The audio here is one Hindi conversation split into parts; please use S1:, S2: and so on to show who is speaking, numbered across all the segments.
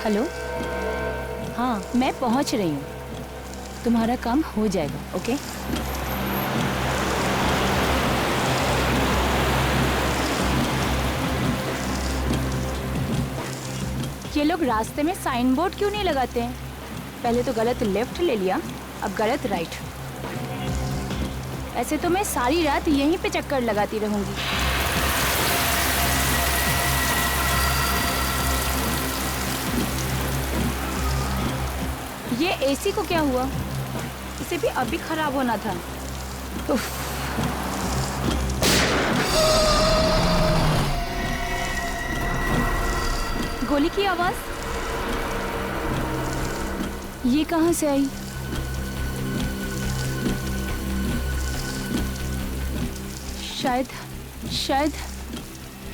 S1: हेलो, हाँ मैं पहुंच रही हूँ, तुम्हारा काम हो जाएगा। ओके ये लोग रास्ते में साइन बोर्ड क्यों नहीं लगाते हैं? पहले तो गलत लेफ्ट ले लिया, अब गलत राइट। ऐसे तो मैं सारी रात यहीं पे चक्कर लगाती रहूंगी। ये एसी को क्या हुआ? इसे भी अभी खराब होना था। उफ। गोली की आवाज ये कहां से आई? शायद शायद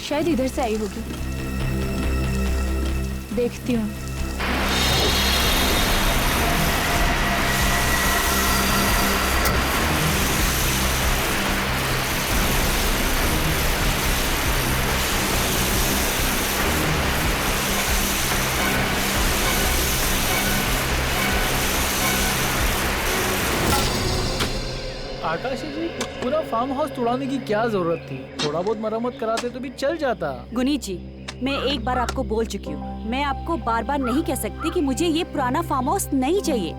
S1: शायद इधर से आई होगी। देखती हूँ।
S2: आकाशी जी, पूरा फार्म हाउस तोड़ाने की क्या जरूरत थी? थोड़ा बहुत मरम्मत कराते तो भी चल जाता।
S3: गुनीत जी, मैं एक बार आपको बोल चुकी हूँ, मैं आपको बार बार नहीं कह सकती कि मुझे ये पुराना फार्म हाउस नहीं चाहिए।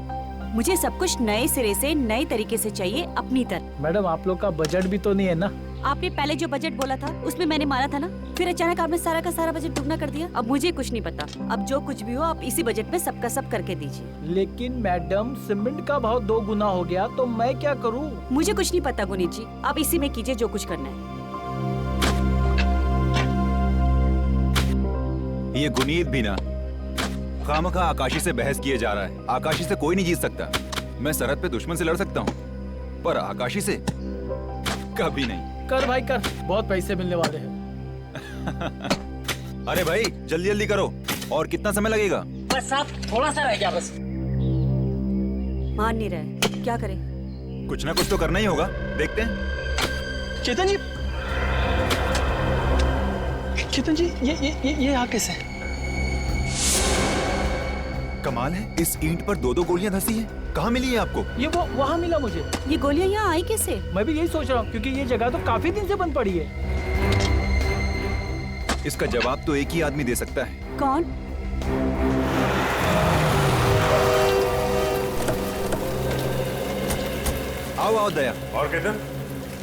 S3: मुझे सब कुछ नए सिरे से नए तरीके से चाहिए, अपनी तरह।
S2: मैडम आप लोग का बजट भी तो नहीं है ना?
S3: आपने पहले जो बजट बोला था उसमें मैंने माना था ना, फिर अचानक आपने सारा का सारा बजट दुगना कर दिया। अब मुझे कुछ नहीं पता, अब जो कुछ भी हो आप इसी बजट में सबका सब करके दीजिए।
S2: लेकिन मैडम सीमेंट का भाव 2 गुना हो गया तो मैं क्या करूं?
S3: मुझे कुछ नहीं पता गुनीत जी, आप इसी में कीजिए जो कुछ करना है।
S4: ये गुनीत भी ना खामखा आकाशी से बहस किए जा रहा है। आकाशी से कोई नहीं जीत सकता। मैं सरहद पे दुश्मन से लड़ सकता हूँ, पर आकाशी से कभी नहीं।
S2: कर भाई कर, बहुत पैसे मिलने वाले हैं।
S4: अरे भाई जल्दी जल्दी करो। और कितना समय लगेगा?
S5: बस साहब थोड़ा सा रह गया बस।
S3: मान नहीं रहे, क्या करें?
S4: कुछ ना कुछ तो करना ही होगा, देखते हैं।
S6: चेतन जी, चेतन जी, ये यहाँ कैसे?
S4: कमाल है, इस ईंट पर 2-2 गोलियां धंसी हैं। कहाँ मिली है आपको?
S2: ये वो वहाँ मिला मुझे।
S3: ये गोलियां यहाँ आई कैसे?
S2: मैं भी यही सोच रहा हूँ, क्योंकि ये जगह तो काफी दिन से बंद पड़ी है।
S4: इसका जवाब तो एक ही आदमी दे सकता है।
S3: कौन?
S4: आओ आओ दया।
S7: और केतन,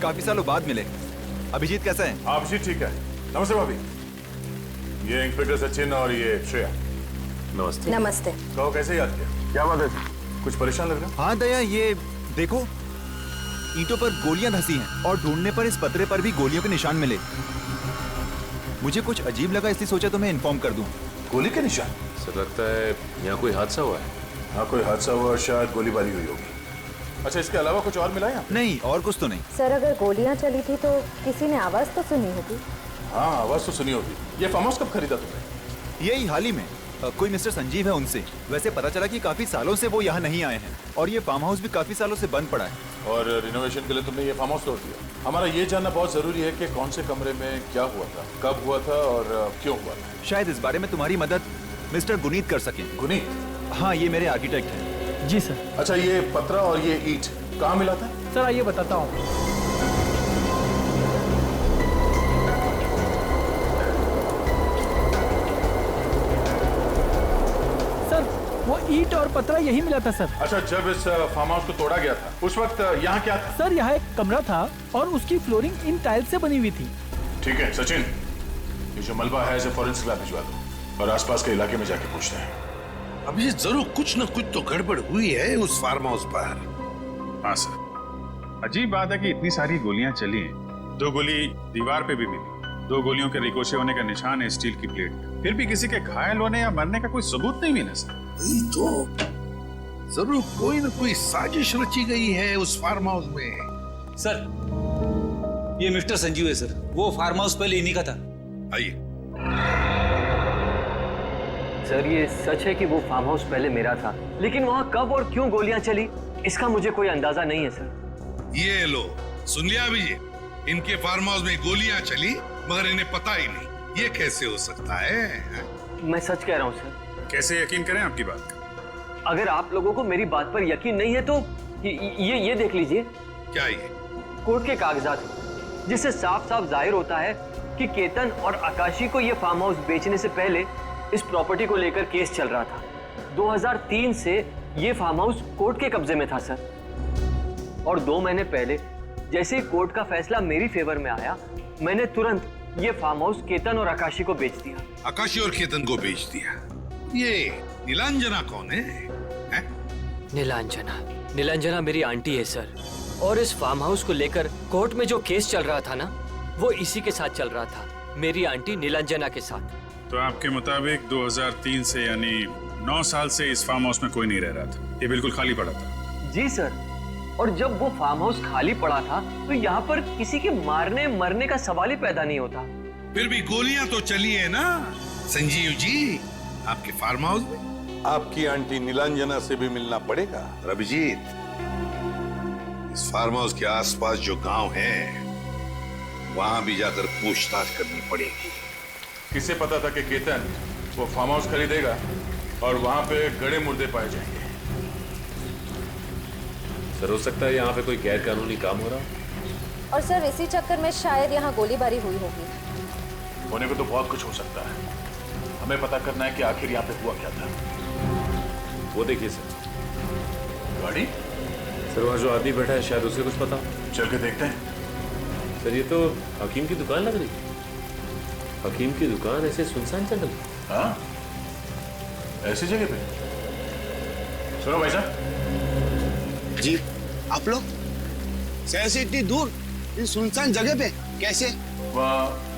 S4: काफी सालों बाद मिले। अभिजीत कैसा है?
S7: अभिजीत ठीक है। नमस्ते भाभी, ये इंस्पेक्टर सचिन और ये श्रेया।
S8: नमस्ते।
S9: नमस्ते।
S7: कहो कैसे याद किया? क्या बात है, कुछ परेशान लग रहा है?
S4: हाँ दया, ये देखो ईंटों पर गोलियां धंसी हैं और ढूंढने पर इस पतरे पर भी गोलियों के निशान मिले। मुझे कुछ अजीब लगा, इसलिए सोचा तुम्हें इन्फॉर्म कर दूं।
S7: गोली के निशान?
S8: सर लगता है यहाँ कोई हादसा हुआ है।
S7: हाँ कोई हादसा हुआ और शायद गोलीबारी हुई होगी। अच्छा, इसके अलावा कुछ और मिला यहाँ?
S4: नहीं, और कुछ तो नहीं।
S9: सर अगर गोलियां चली थी तो किसी ने आवाज तो सुनी होगी।
S7: हाँ आवाज तो सुनी होगी। ये फार्म हाउस कब खरीदा तुमने?
S4: यही हाल ही में। कोई मिस्टर संजीव है, उनसे। वैसे पता चला कि काफी सालों से वो यहाँ नहीं आए हैं और ये फार्म हाउस भी काफी सालों से बंद पड़ा है।
S7: और रिनोवेशन के लिए तुमने ये फार्म हाउस तोड़ दिया। हमारा ये जानना बहुत जरूरी है कि कौन से कमरे में क्या हुआ था, कब हुआ था और क्यों हुआ था।
S4: शायद इस बारे में तुम्हारी मदद मिस्टर गुनीत कर सकें।
S7: गुनीत?
S4: हाँ, ये मेरे आर्किटेक्ट हैं।
S2: जी सर।
S7: अच्छा, ये पतरा और ये ईंट कहाँ मिला था?
S2: सर आइए बताता हूँ। वो ईंट और पतरा यही मिला था सर।
S7: अच्छा, जब इस फार्म हाउस को तोड़ा गया था उस वक्त यहाँ क्या था?
S2: सर यहाँ एक कमरा था और उसकी फ्लोरिंग इन टाइल्स से बनी हुई थी।
S7: ठीक है सचिन, ये जो मलबा है इसे फॉरेंसिक लैब भिजवा दो और आसपास के इलाके में जाके पूछते हैं।
S10: अब ये जरूर कुछ न कुछ तो गड़बड़ हुई है उस फार्म हाउस पर।
S11: हाँ सर, अजीब बात है कि इतनी सारी गोलियां चली हैं। 2 गोली दीवार पे भी मिली, 2 गोलियों के रिकोशे होने का निशान है स्टील की प्लेट पे। फिर भी किसी के घायल होने या मरने का कोई सबूत नहीं मिला सर।
S10: तो जरूर कोई न कोई साजिश रची गई है उस फार्म हाउस में।
S12: सर, ये मिस्टर संजीव है सर, वो फार्म हाउस पहले इन्हीं का था।
S10: आइए।
S13: सर ये सच है कि वो फार्म हाउस पहले मेरा था, लेकिन वहाँ कब और क्यों गोलियां चली इसका मुझे कोई अंदाजा नहीं है सर।
S10: ये लो, सुन लिया अभी? इनके फार्म हाउस में गोलियां चली मगर इन्हें पता ही नहीं। ये कैसे हो सकता है?
S13: मैं सच कह रहा हूँ सर।
S11: कैसे यकीन करें आपकी बात का?
S13: अगर आप लोगों को मेरी बात पर यकीन नहीं है तो ये देख लीजिए।
S10: क्या ये?
S13: कोर्ट के कागजात हैं, जिससे साफ साफ जाहिर होता है कि केतन और आकाशी को ये फार्म हाउस बेचने से पहले इस प्रॉपर्टी को लेकर केस चल रहा था। 2003 से ये फार्म हाउस कोर्ट के कब्जे में था सर, और 2 महीने पहले जैसे ही कोर्ट का फैसला मेरी फेवर में आया, मैंने तुरंत ये फार्म हाउस केतन और आकाशी को बेच दिया।
S10: आकाशी और केतन को बेच दिया? ये नीलांजना कौन है?
S14: नीलांजना मेरी आंटी है सर, और इस फार्म हाउस को लेकर कोर्ट में जो केस चल रहा था ना, वो इसी के साथ चल रहा था, मेरी आंटी नीलांजना के साथ।
S11: तो आपके मुताबिक 2003 से यानी 9 साल से इस फार्म हाउस में कोई नहीं रह रहा था, ये बिल्कुल खाली पड़ा था?
S13: जी सर, और जब वो फार्म हाउस खाली पड़ा था तो यहाँ पर किसी के मारने मरने का सवाल ही पैदा नहीं होता।
S10: फिर भी गोलियां तो चली है ना संजीव जी आपके फार्म हाउस में?
S7: आपकी आंटी नीलांजना से भी मिलना पड़ेगा।
S10: रविजीत, इस फार्म हाउस के आसपास जो गांव है वहां भी जाकर पूछताछ करनी पड़ेगी।
S7: किसे पता था कि केतन वो फार्म हाउस खरीदेगा और वहां पे गड़े मुर्दे पाए जाएंगे?
S8: सर, हो सकता है यहाँ पे कोई गैर कानूनी काम हो रहा।
S9: और सर इसी चक्कर में शायद यहाँ गोलीबारी हुई होगी।
S7: होने को तो बहुत कुछ हो सकता है, हमें पता करना है कि आखिर यहाँ पे हुआ क्या था।
S8: वो देखिए सर,
S7: गाड़ी।
S8: सर वहाँ जो आदमी बैठा है शायद उसे कुछ पता।
S7: चल के देखते हैं।
S8: सर ये तो हकीम की दुकान लग रही है। हकीम की दुकान ऐसे सुनसान जंगल।
S7: हाँ, ऐसी जगह पे। सुनो भाई साहब
S15: जी, आप लोग शहर से इतनी दूर इस सुनसान जगह पे कैसे?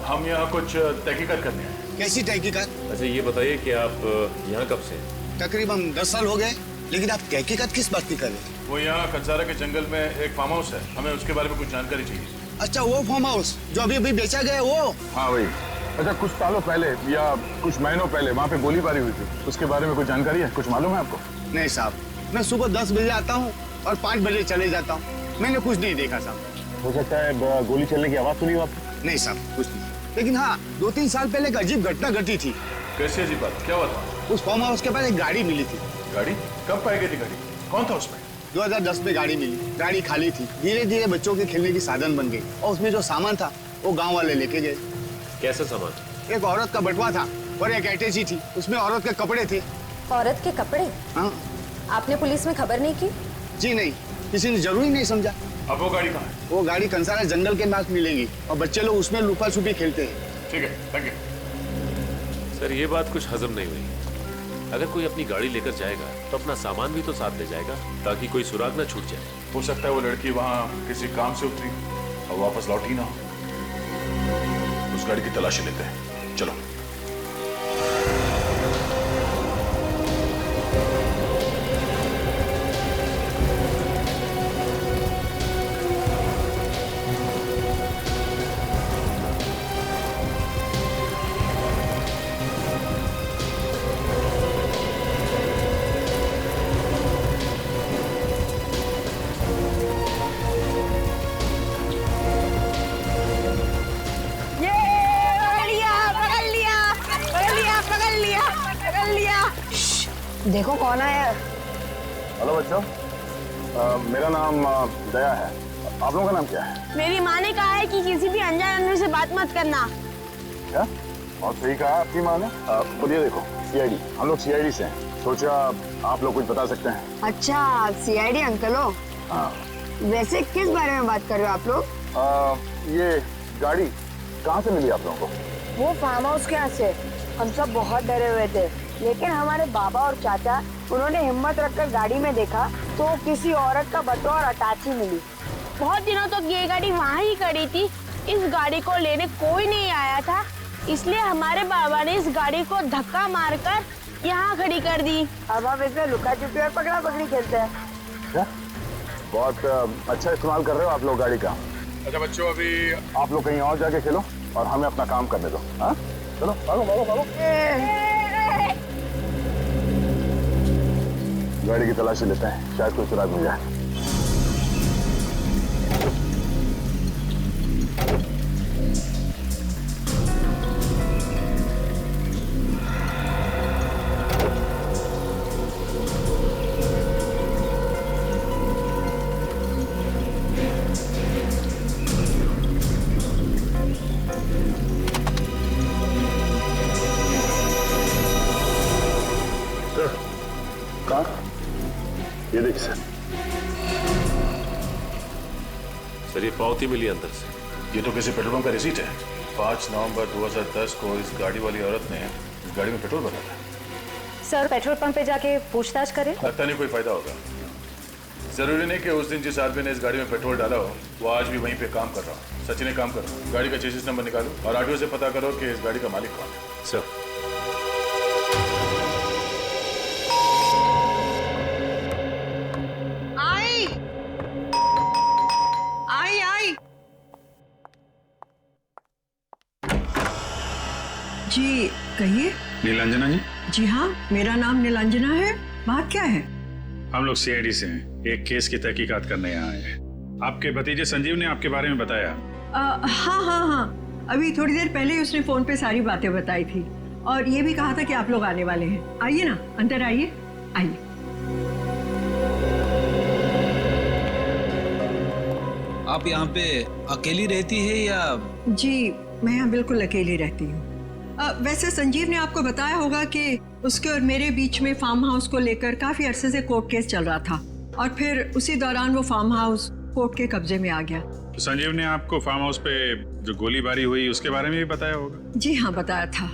S7: हम यहाँ कुछ तहकीकात करने हैं।
S15: कैसी तहकीकात?
S8: अच्छा ये बताइए कि आप यहाँ कब से?
S15: तकरीबन 10 साल हो गए, लेकिन आप तहकीकात किस बात की कर रहे हैं?
S7: वो यहाँ कंसारा के जंगल में एक फार्म हाउस है, हमें उसके बारे में कुछ जानकारी चाहिए।
S15: अच्छा, वो फार्म हाउस जो अभी अभी बेचा गया है वो?
S16: हाँ भाई। अच्छा, कुछ सालों पहले या कुछ महीनों पहले वहाँ पे गोलीबारी हुई थी, उसके बारे में कुछ जानकारी है? कुछ मालूम है आपको?
S15: नहीं साहब, मैं सुबह 10 बजे आता हूँ और 5 बजे चले जाता हूँ। मैंने कुछ नहीं देखा साहब।
S16: हो सकता है गोली चलने की आवाज सुनी हो आपने?
S15: नहीं साहब, कुछ नहीं। लेकिन हाँ, 2-3 साल पहले एक अजीब घटना घटी थी।
S7: कैसी अजीब बात? क्या हुआ था?
S15: उस फार्म हाउस के पास एक गाड़ी मिली थी।
S7: गाड़ी? कब पाई गई थी गाड़ी? कौन था उसमें?
S15: 2010 में गाड़ी मिली। गाड़ी खाली थी, धीरे धीरे बच्चों के खेलने की साधन बन गई, और उसमें जो सामान था वो गांव वाले लेके गए।
S8: कैसा सामान?
S15: एक औरत का बटुआ था और एक अटैची थी, उसमें औरत के कपड़े थे।
S9: औरत के कपड़े?
S15: हाँ।
S9: आपने पुलिस में खबर नहीं की?
S15: जी नहीं, किसी ने जरूरी नहीं समझा।
S7: अब वो गाड़ी कहाँ है?
S15: वो गाड़ी कंसारा जंगल के पास मिलेगी और बच्चे लोग उसमें लुका छुपी खेलते हैं।
S7: ठीक है, थैंक यू।
S8: सर ये बात कुछ हजम नहीं हुई। अगर कोई अपनी गाड़ी लेकर जाएगा तो अपना सामान भी तो साथ ले जाएगा, ताकि कोई सुराग ना छूट जाए।
S7: हो सकता है वो लड़की वहाँ किसी काम से उतरी और वापस लौटी ना हो। उस गाड़ी की तलाशी लेते हैं, चलो।
S9: देखो कौन आया।
S16: हेलो बच्चों, मेरा नाम दया है। आप लोगों का नाम क्या है?
S17: मेरी माँ ने कहा है कि किसी भी अनजान आदमी से बात मत करना।
S16: क्या? और सही कहा आपकी माँ ने। ये देखो, सीआईडी, हम लोग सीआईडी से हैं। सोचा आप लोग कुछ बता सकते हैं।
S17: अच्छा, सीआईडी अंकल हो?
S16: हाँ।
S17: वैसे किस बारे में बात कर रहे हो आप लोग?
S16: ये गाड़ी कहाँ से मिली आप लोगों को?
S17: वो फार्म हाउस के यहाँ से। हम सब बहुत डरे हुए थे, लेकिन हमारे बाबा और चाचा, उन्होंने हिम्मत रखकर गाड़ी में देखा तो किसी औरत का बटुआ और अटैची मिली। बहुत दिनों तक ये गाड़ी वहाँ ही खड़ी थी। इस गाड़ी को लेने कोई नहीं आया था, इसलिए हमारे बाबा ने इस गाड़ी को धक्का मारकर यहाँ खड़ी कर दी। अब हम इसमें लुका छुपी और पकड़ा पकड़ी खेलते हैं।
S16: क्या? बहुत अच्छा इस्तेमाल कर रहे हो आप लोग गाड़ी का।
S7: अच्छा बच्चों, अभी
S16: आप लोग कहीं और जाके खेलो और हमें अपना काम करने दो। हाँ, चलो भागो भागो भागो। गाड़ी की तलाशी लेते हैं, शायद कोई सुराग मिल जाए। ठीक सर।
S8: सर ये पावती मिली अंदर से।
S7: ये तो किसी पेट्रोल पंप का रिसीट है। 5 नवंबर 2010 को इस गाड़ी वाली औरत ने इस गाड़ी में पेट्रोल भरा था।
S9: सर पेट्रोल पंप पे जाके पूछताछ करें?
S7: लगता नहीं कोई फायदा होगा। जरूरी नहीं कि उस दिन जिस आदमी ने इस गाड़ी में पेट्रोल डाला हो वो आज भी वहीं पे काम कर रहा हो। सचिन एक काम करो, गाड़ी का चेसिस नंबर निकालो और आरटीओ से पता करो कि इस गाड़ी का मालिक कौन है।
S8: सर
S18: आई आई आई जी कहिए।
S11: नीलांजना जी।
S18: जी हाँ, मेरा नाम नीलांजना है। बात क्या है?
S11: हम लोग सीआईडी से हैं, एक केस की तहकीकात करने यहाँ आए हैं। आपके भतीजे संजीव ने आपके बारे में बताया।
S18: हाँ, अभी थोड़ी देर पहले उसने फोन पे सारी बातें बताई थी और ये भी कहा था कि आप लोग आने वाले हैं। आइए ना, अंदर आइए। आइए।
S12: आप यहाँ पे अकेली रहती है या?
S18: जी मैं यहाँ बिल्कुल अकेली रहती हूँ। वैसे संजीव ने आपको बताया होगा कि उसके और मेरे बीच में फार्म हाउस को लेकर काफी अरसे से कोर्ट केस चल रहा था और फिर उसी दौरान वो फार्म हाउस कोर्ट के कब्जे में आ गया।
S11: तो संजीव ने आपको फार्म हाउस पे जो गोलीबारी हुई उसके बारे में भी बताया होगा?
S18: जी हाँ, बताया था।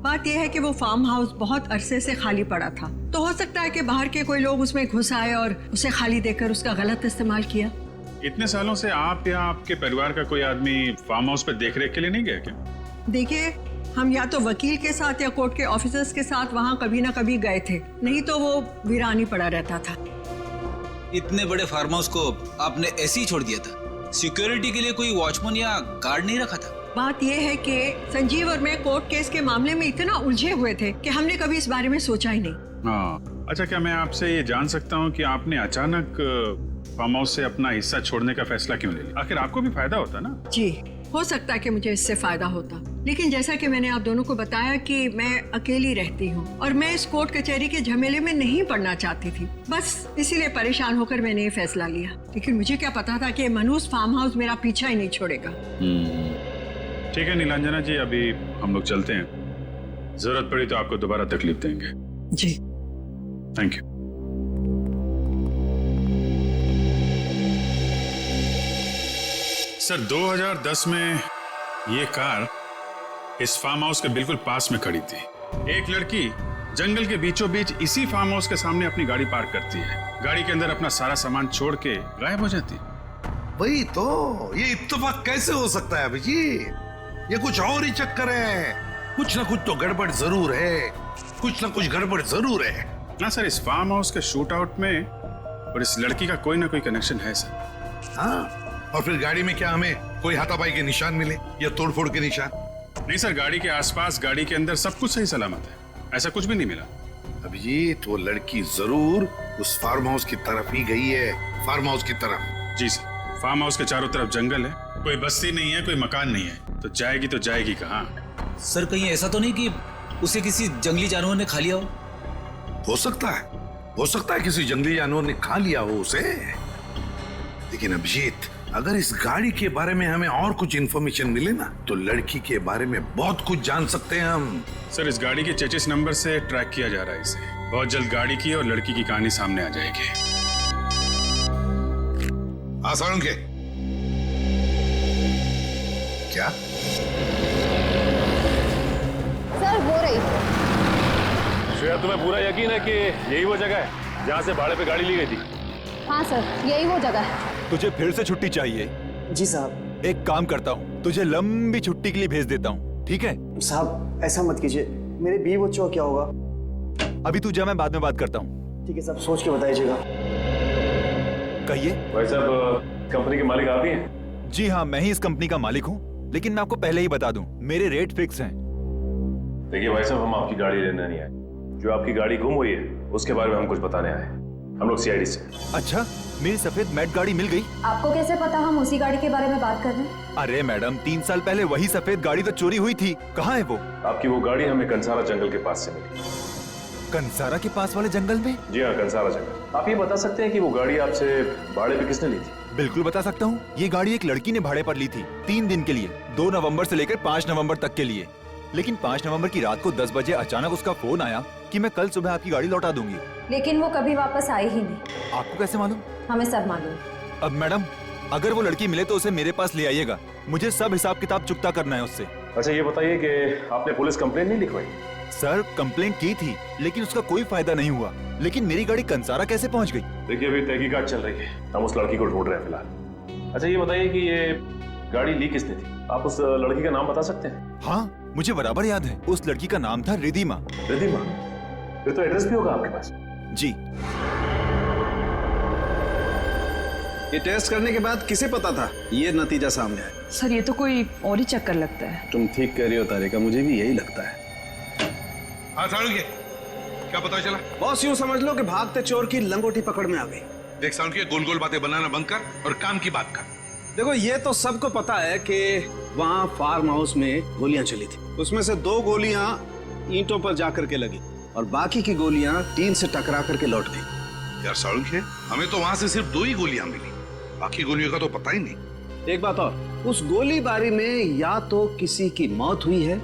S18: बात यह है कि वो फार्म हाउस बहुत अरसे से खाली पड़ा था, तो हो सकता है कि बाहर के कोई लोग उसमें घुस आए और उसे खाली देखकर उसका गलत इस्तेमाल किया।
S11: इतने सालों से आप या आपके परिवार का कोई आदमी फार्म हाउस पे देखरेख के लिए नहीं गया क्या?
S18: देखिए, हम या तो वकील के साथ या कोर्ट के ऑफिसर्स के साथ वहाँ कभी ना कभी गए थे, नहीं तो वो वीरान ही पड़ा रहता था।
S12: इतने बड़े फार्म हाउस को आपने ऐसे ही छोड़ दिया था? सिक्योरिटी के लिए कोई वॉचमैन या गार्ड नहीं रखा था?
S18: बात यह है कि संजीव और मैं कोर्ट केस के मामले में इतना उलझे हुए थे कि हमने कभी इस बारे में सोचा ही नहीं।
S11: हाँ, अच्छा, क्या मैं आपसे ये जान सकता हूँ कि आपने अचानक फार्म हाउस से अपना हिस्सा छोड़ने का फैसला क्यों ले लिया? आखिर आपको भी फायदा होता ना?
S18: जी, हो सकता है कि मुझे इससे फायदा होता, लेकिन जैसा कि मैंने आप दोनों को बताया कि मैं अकेली रहती हूँ और मैं इस कोर्ट कचहरी के झमेले में नहीं पड़ना चाहती थी। बस इसीलिए परेशान होकर मैंने ये फैसला लिया। लेकिन मुझे क्या पता था कि मनहूस फार्म हाउस मेरा पीछा ही नहीं छोड़ेगा।
S11: ठीक है नीलांजना जी, अभी हम लोग चलते हैं। जरूरत पड़ी तो आपको दोबारा तकलीफ देंगे।
S18: जी,
S11: थैंक यू। सर 2010 में ये कार इस फार्म हाउस के बिल्कुल पास में खड़ी थी। एक लड़की जंगल के बीचों बीच इसी फार्म हाउस के सामने अपनी गाड़ी पार्क करती है, गाड़ी के अंदर अपना सारा सामान छोड़ के गायब हो जाती।
S10: वही तो, ये इत्तेफाक कैसे हो सकता है अभिजीत? ये कुछ और ही चक्कर है। कुछ ना कुछ तो गड़बड़ जरूर है, कुछ ना कुछ गड़बड़ जरूर है
S11: ना सर। इस फार्म हाउस के शूट आउट में और इस लड़की का कोई ना कोई कनेक्शन है सर।
S10: हाँ, और फिर गाड़ी में क्या हमें कोई हाथापाई के निशान मिले या तोड़फोड़ के निशान?
S11: नहीं सर, गाड़ी के आसपास, गाड़ी के अंदर सब कुछ सही सलामत है, ऐसा कुछ भी नहीं मिला।
S10: अभिजीत, वो लड़की जरूर उस फार्म हाउस की तरफ ही गई है, फार्म हाउस की तरफ।
S11: जी सर, फार्म हाउस के चारों तरफ जंगल है, कोई बस्ती नहीं है, कोई मकान नहीं है, तो जाएगी कहाँ?
S12: सर कहीं ऐसा तो नहीं कि उसे किसी जंगली जानवर ने खा लिया हो?
S10: हो सकता है किसी जंगली जानवर ने खा लिया हो उसे। लेकिन अभिजीत, अगर इस गाड़ी के बारे में हमें और कुछ इंफॉर्मेशन मिले ना, तो लड़की के बारे में बहुत कुछ जान सकते हैं हम।
S11: सर इस गाड़ी के चेचिस नंबर से ट्रैक किया जा रहा है इसे। बहुत जल्द गाड़ी की और लड़की की कहानी सामने आ जाएगी।
S10: आसानों के क्या?
S9: सर हो रही।
S8: श्रेया, तुम्हें पूरा यकीन है कि यही वो जगह है जहाँ से भाड़े पे गाड़ी ली गई थी?
S9: हाँ सर, यही वो जगह है।
S4: तुझे फिर से छुट्टी चाहिए?
S6: जी साहब।
S4: एक काम करता हूँ, तुझे लंबी छुट्टी के लिए भेज देता हूँ, ठीक है?
S6: साहब ऐसा मत कीजिए, मेरे बीवी बच्चों का क्या होगा?
S4: अभी तू जा, मैं बाद में बात करता हूँ।
S6: ठीक है साहब, सोच के बताइएगा।
S4: कहिए।
S8: भाई साहब, कंपनी के मालिक आप ही हैं?
S4: जी हाँ, मैं ही इस कंपनी का मालिक हूँ, लेकिन मैं आपको पहले ही बता दूं, मेरे रेट फिक्स हैं।
S8: देखिए भाई साहब, हम आपकी गाड़ी लेने नहीं आए। जो आपकी गाड़ी गुम हुई है उसके बारे में हम कुछ बताने आए। हम लोग सीआईडी से।
S4: अच्छा, मेरी सफेद मैट गाड़ी मिल गई?
S9: आपको कैसे पता हम उसी गाड़ी के बारे में बात कर रहे हैं?
S4: अरे मैडम, 3 साल पहले वही सफेद गाड़ी तो चोरी हुई थी। कहाँ है वो?
S8: आपकी वो गाड़ी हमें कंसारा जंगल के पास से मिली।
S4: कंसारा के पास वाले जंगल में?
S8: जी हाँ, कंसारा जंगल। आप ये बता सकते हैं कि वो गाड़ी आपसे भाड़े पे किसने ली थी?
S4: बिल्कुल बता सकता हूँ। ये गाड़ी एक लड़की ने भाड़े पर ली थी 3 दिन के लिए, 2 नवंबर से लेकर 5 नवंबर तक के लिए। लेकिन 5 नवंबर की रात को 10 बजे अचानक उसका फोन आया कि मैं कल सुबह आपकी गाड़ी लौटा दूंगी।
S9: लेकिन वो कभी वापस आई ही नहीं।
S4: आपको कैसे मालूम?
S9: हमें सब मालूम।
S4: अब मैडम, अगर वो लड़की मिले तो उसे मेरे पास ले आइएगा। मुझे सब हिसाब किताब चुकता करना है उससे।
S8: अच्छा ये बताइए कि आपने पुलिस कंप्लेंट नहीं लिखवाई?
S4: सर, कंप्लेंट की थी लेकिन उसका कोई फायदा नहीं हुआ। लेकिन मेरी गाड़ी कंसारा कैसे पहुंच गई?
S8: देखिए अभी तहकीकात चल रही है, हम उस लड़की को ढूंढ रहे हैं फिलहाल। अच्छा ये बताइए कि ये गाड़ी ली किसने थी? आप उस लड़की का नाम बता सकते हैं?
S4: हाँ, मुझे बराबर याद है। उस लड़की का नाम था रिधिमा।
S8: रिधिमा? फिर तो एड्रेस भी होगा आपके पास।
S4: जी।
S19: ये टेस्ट करने के बाद किसे पता था ये नतीजा सामने आया?
S20: सर ये तो कोई और ही चक्कर लगता है।
S19: तुम ठीक कह रही हो तारिका, मुझे भी यही लगता है।
S10: हाँ सालुंखे, क्या पता चला?
S19: बॉस यूं समझ लो कि भागते चोर की लंगोटी पकड़ में आ गई।
S10: देख सालुंखे, गोल गोल बातें बनाना बंद कर और काम की बात कर।
S19: देखो ये तो सबको पता है कि वहाँ फार्म हाउस में गोलियां चली थी। उसमें से 2 गोलियां ईंटों पर जाकर के लगी और बाकी की गोलियां टीन से टकरा करके लौट गई।
S10: यार सालुंखे, हमें तो वहाँ से सिर्फ 2 ही गोलियां मिली, बाकी गोलियों का तो पता ही नहीं।
S19: एक बात और, उस गोलीबारी में या तो किसी की मौत हुई है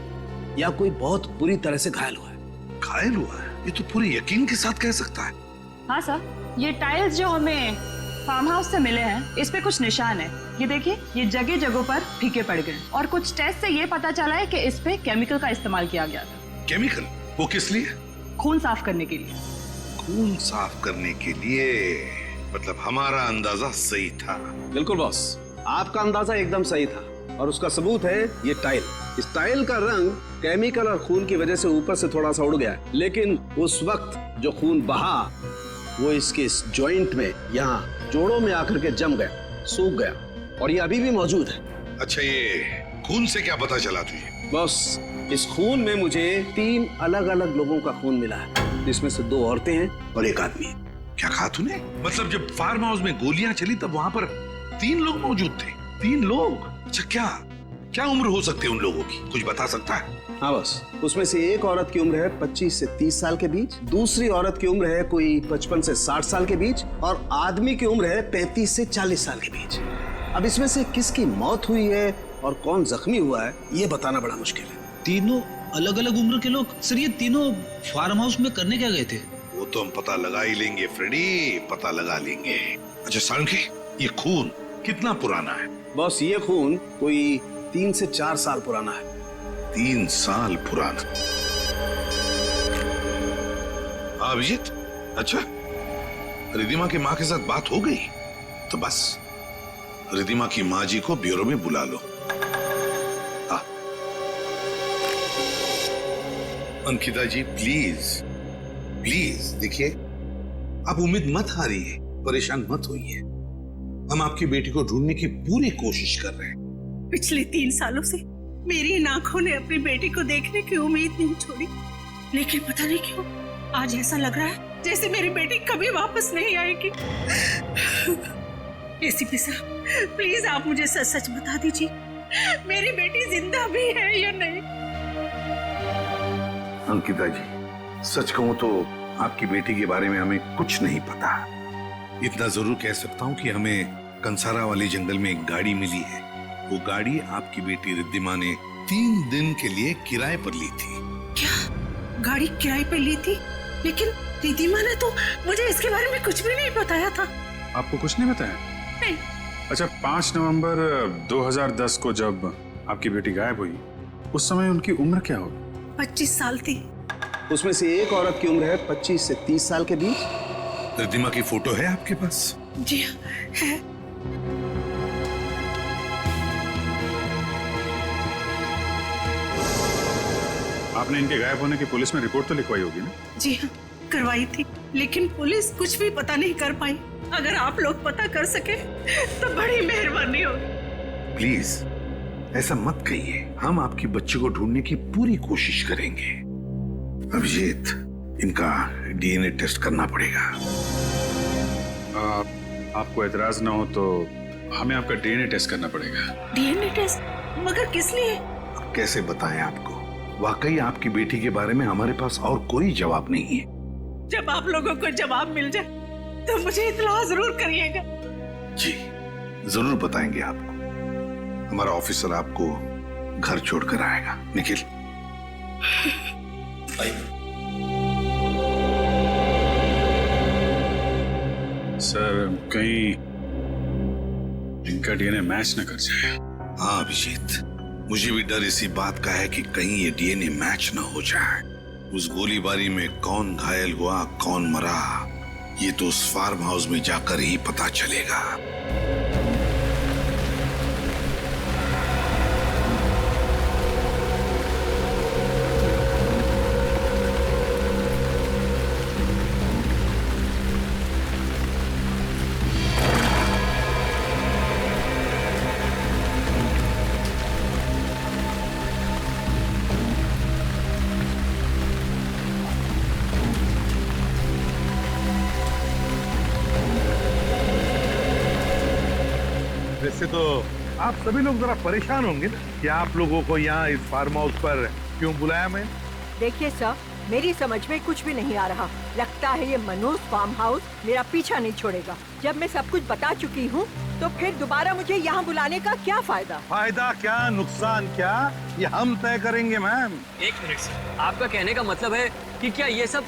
S19: या कोई बहुत बुरी तरह से घायल हुआ है।
S10: घायल हुआ है? ये तो पूरे यकीन के साथ कह सकता है।
S20: हाँ सर, ये टाइल्स जो हमें फार्म हाउस से मिले हैं, इस पे कुछ निशान है। ये देखिए, ये जगह जगहों पर फीके पड़ गए और कुछ टेस्ट से ये पता चला है कि इस पे केमिकल का इस्तेमाल किया गया था।
S10: केमिकल? वो किस लिए?
S20: खून साफ करने के लिए।
S10: खून साफ करने के लिए? मतलब हमारा अंदाजा सही था।
S19: बिल्कुल बॉस, आपका अंदाजा एकदम सही था और उसका सबूत है ये टाइल। इस टाइल का रंग केमिकल और खून की वजह से ऊपर से थोड़ा सा उड़ गया, लेकिन उस वक्त जो खून बहा वो इसके इस जॉइंट में, यहाँ जोड़ों में आकर के जम गया, सूख गया और ये अभी भी मौजूद है।
S10: अच्छा, ये खून से क्या पता चला तुझे?
S19: बॉस, इस खून में मुझे 3 अलग अलग लोगों का खून मिला है, जिसमें से 2 औरतें हैं और 1 आदमी है।
S10: क्या कहा तूने? मतलब जब फार्म हाउस में गोलियां चली तब वहां पर 3 लोग मौजूद थे? 3 लोग? अच्छा, क्या उम्र हो सकती है उन लोगों की? कुछ बता सकता है?
S19: हाँ बस, उसमें से एक औरत की उम्र है 25 से 30 साल के बीच, दूसरी औरत की उम्र है कोई 55 से 60 साल के बीच और आदमी की उम्र है 35 से 40 साल के बीच। अब इसमें से किसकी मौत हुई है और कौन जख्मी हुआ है ये बताना बड़ा मुश्किल है।
S12: तीनों अलग अलग उम्र के लोग? सर ये तीनों फार्म हाउस में करने क्या गए थे?
S10: वो तो हम पता लगा ही लेंगे फ्रेडी, पता लगा लेंगे। अच्छा सालुंखे, ये खून कितना पुराना है?
S19: बॉस, ये खून कोई 3 से 4 साल पुराना है।
S10: 3 साल पुराना? अभिजीत, अच्छा रिधिमा की माँ के साथ बात हो गई? तो बस रिधिमा की माँ जी को ब्यूरो में बुला लो। अंकिता जी प्लीज देखिए, आप उम्मीद मत हारिए, परेशान मत होइए। हम आपकी बेटी को ढूंढने की पूरी कोशिश कर रहे हैं।
S18: पिछले 3 सालों से मेरी इन आंखों ने अपनी बेटी को देखने की उम्मीद नहीं छोड़ी, लेकिन पता नहीं क्यों आज ऐसा लग रहा है जैसे मेरी बेटी कभी वापस नहीं आएगी। एसीपी साहब, प्लीज आप मुझे सच सच बता दीजिए, मेरी बेटी जिंदा भी है या नहीं?
S10: अंकिता जी, सच कहूं तो आपकी बेटी के बारे में हमें कुछ नहीं पता। इतना जरूर कह सकता हूं कि हमें कंसारा वाले जंगल में एक गाड़ी मिली है। वो गाड़ी आपकी बेटी रिद्धिमा ने 3 दिन के लिए किराए पर ली थी।
S18: क्या गाड़ी किराए पर ली थी? लेकिन रिद्धिमा ने तो मुझे इसके बारे में कुछ भी नहीं बताया था।
S11: आपको कुछ नहीं बताया?
S18: नहीं।
S11: अच्छा, 5 नवंबर 2010 को जब आपकी बेटी गायब हुई, उस समय उनकी उम्र क्या होगी?
S18: 25 साल थी।
S19: उसमें से एक औरत की उम्र है 25 से 30 साल के बीच।
S10: रिद्धिमा की फोटो है आपके पास?
S18: जी है।
S11: आपने इनके गायब होने की पुलिस में रिपोर्ट तो लिखवाई होगी ना?
S18: जी हाँ, करवाई थी, लेकिन पुलिस कुछ भी पता नहीं कर पाई। अगर आप लोग पता कर सके तो बड़ी मेहरबानी होगी।
S10: प्लीज ऐसा मत कहिए, हम आपकी बच्ची को ढूंढने की पूरी कोशिश करेंगे। अभिजीत, इनका डीएनए टेस्ट करना पड़ेगा।
S11: आपको एतराज ना हो तो हमें आपका डीएनए टेस्ट करना पड़ेगा।
S18: DNA test? मगर किस लिए?
S10: अब कैसे बताएं आपको, वाकई आपकी बेटी के बारे में हमारे पास और कोई जवाब नहीं है।
S18: जब आप लोगों को जवाब मिल जाए तो मुझे इत्तला जरूर करिएगा।
S10: जी जरूर बताएंगे आपको। हमारा ऑफिसर आपको घर छोड़कर आएगा। निखिल
S11: सर कहीं इनका डीएनए मैच न कर जाए।
S10: हाँ अभिजीत, मुझे भी डर इसी बात का है कि कहीं ये डीएनए मैच न हो जाए। उस गोलीबारी में कौन घायल हुआ कौन मरा, ये तो उस फार्म हाउस में जाकर ही पता चलेगा। वैसे तो आप सभी लोग जरा परेशान होंगे ना कि आप लोगों को यहाँ इस फार्म हाउस पर क्यों बुलाया मैं।
S18: देखिए सर, मेरी समझ में कुछ भी नहीं आ रहा। लगता है ये मनोज फार्म हाउस मेरा पीछा नहीं छोड़ेगा। जब मैं सब कुछ बता चुकी हूँ तो फिर दोबारा मुझे यहाँ बुलाने का क्या फायदा?
S10: फायदा क्या नुकसान क्या, ये हम तय करेंगे मैम।
S14: एक मिनट सर, आपका कहने का मतलब है कि क्या ये सब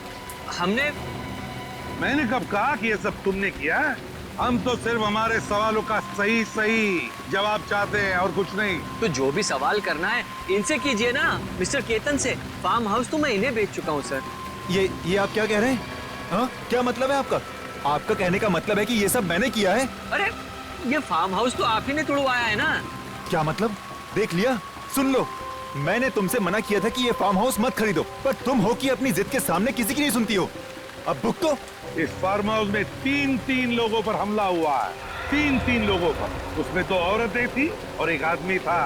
S10: मैंने कब कहा कि ये सब तुमने किया? हम तो सिर्फ हमारे सवालों का सही सही जवाब चाहते हैं और कुछ नहीं।
S14: तो जो भी सवाल करना है इनसे कीजिए ना, मिस्टर केतन से। फार्म हाउस तो मैं इन्हें बेच चुका हूँ सर।
S4: ये आप क्या कह रहे हैं? हाँ, क्या मतलब है आपका? आपका कहने का मतलब है कि ये सब मैंने किया है?
S14: अरे ये फार्म हाउस तो आप ही ने तुड़वाया है ना।
S4: क्या मतलब? देख लिया, सुन लो, मैंने तुमसे मना किया था कि ये फार्म हाउस मत खरीदो, पर तुम हो कि अपनी जिद के सामने किसी की नहीं सुनती हो। अब भुगतो।
S10: इस फार्म हाउस में तीन लोगों पर हमला हुआ है, तीन लोगों पर। उसमें 2 औरतें थी और एक आदमी था।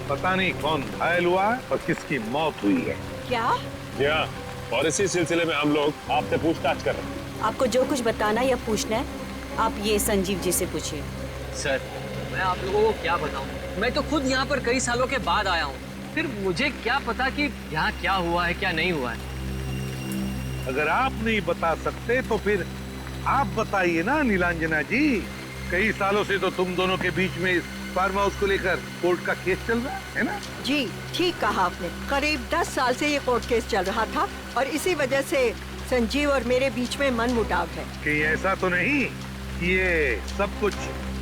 S10: पता नहीं कौन घायल हुआ है और किसकी मौत हुई है।
S3: क्या?
S8: जी हाँ, और इसी सिलसिले में हम लोग आपसे पूछताछ कर रहे हैं।
S3: आपको जो कुछ बताना या पूछना है आप ये संजीव जी से पूछिए।
S14: सर मैं आप लोगों को क्या बताऊं, मैं तो खुद यहाँ पर कई सालों के बाद आया हूँ, फिर मुझे क्या पता कि यहाँ क्या हुआ है क्या नहीं हुआ है।
S10: अगर आप नहीं बता सकते तो फिर आप बताइए ना नीलांजना जी। कई सालों से तो तुम दोनों के बीच में इस फार्म हाउस को लेकर कोर्ट का केस चल रहा है ना?
S18: जी ठीक कहा आपने। करीब 10 साल से ये कोर्ट केस चल रहा था और इसी वजह से संजीव और मेरे बीच में मनमुटाव है।
S10: कि ऐसा तो नहीं कि ये सब कुछ